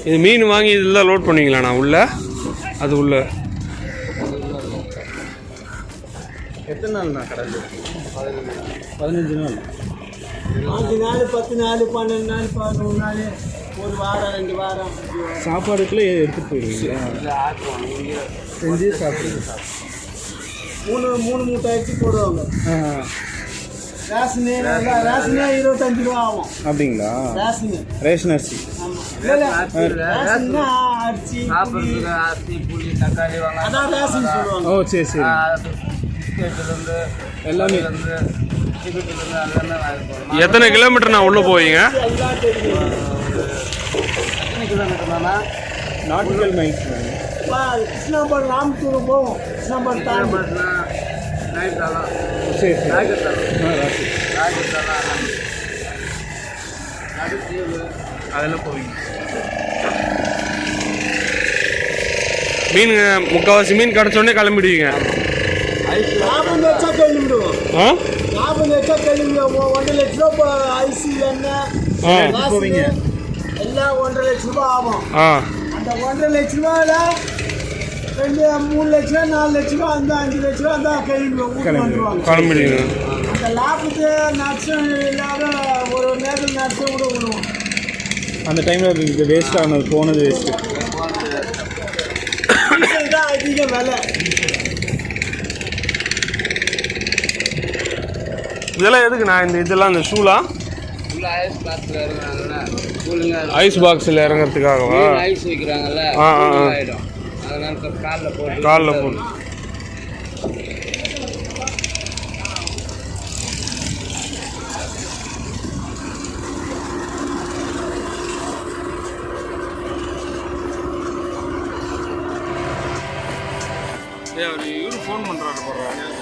இது மீன் வாங்கி இதெல்லாம் லோட் பண்ணுவீங்களாண்ணா உள்ள? அது உள்ள எத்தனை நாள்ண்ணா கடல்? 15 நாள். 5 நாள் 10 நாள் 12 நாள் 11 நாள், ஒரு வாரம் 2 வாரம். சாப்பாடுக்குள்ளே எடுத்துகிட்டு போயிடுவீங்க? செஞ்சு சாப்பிடுங்க. 3 மூட்டை அரிசி போடுவாங்க. ரேஷனே 25 ரூபா ஆகும். அப்படிங்களா? ரேஷன் அரிசி. ரேஷன்னா அரிசி புளி தக்காளி அதான் ரேஷன் சொல்லுவாங்க. ஓ சரி சரி. எல்லாமே எத்தனை கிலோமீட்டர் நான் உள்ள போவீங்க? நாட்டுக்கல் மைல்ஸ். கிருஷ்ணாபுரம் ராமத்தூர் போவோம். கிருஷ்ணாபுரம் தாண்டி சரி சரி. அதெல்லாம் போவீங்க. மீன் முக்கால்வாசி மீன் கிடச்சோடனே கிளம்பிடுவீங்க? லாபம் வச்சா கிளம்பிடுவோம். லாபம் வச்சா கிளம்பிடுவோம். 1.5 லட்ச ரூபா ஐசி எண்ணெய் போவீங்க எல்லாம் 1.5 லட்ச ரூபா ஆகும். அந்த 1.5 லட்ச ரூபாயில் 3 லட்சம் 4 லட்ச ரூபா அந்த 5 லட்ச ரூபா தான் கிளம்பிடுவாங்க. அந்த லாபத்து நஷ்டம் இல்லாத ஒரு நேரத்தில் நஷ்டம் கூட விடுவோம். அந்த டைமில் வேஸ்ட் ஆனது போனது வேஸ்ட்டு தான் அதிக விலை. இதெல்லாம் எதுக்குண்ணா? இதெல்லாம் இந்த ஷூலா ஐஸ் பாக்ஸில் இறங்குறதுக்காகவா? ஐஸ் வைக்கிறாங்கல்ல, அதனால காலில் போட்டு இவரு ஃபோன் பண்ணுறாரு போடுறாரு.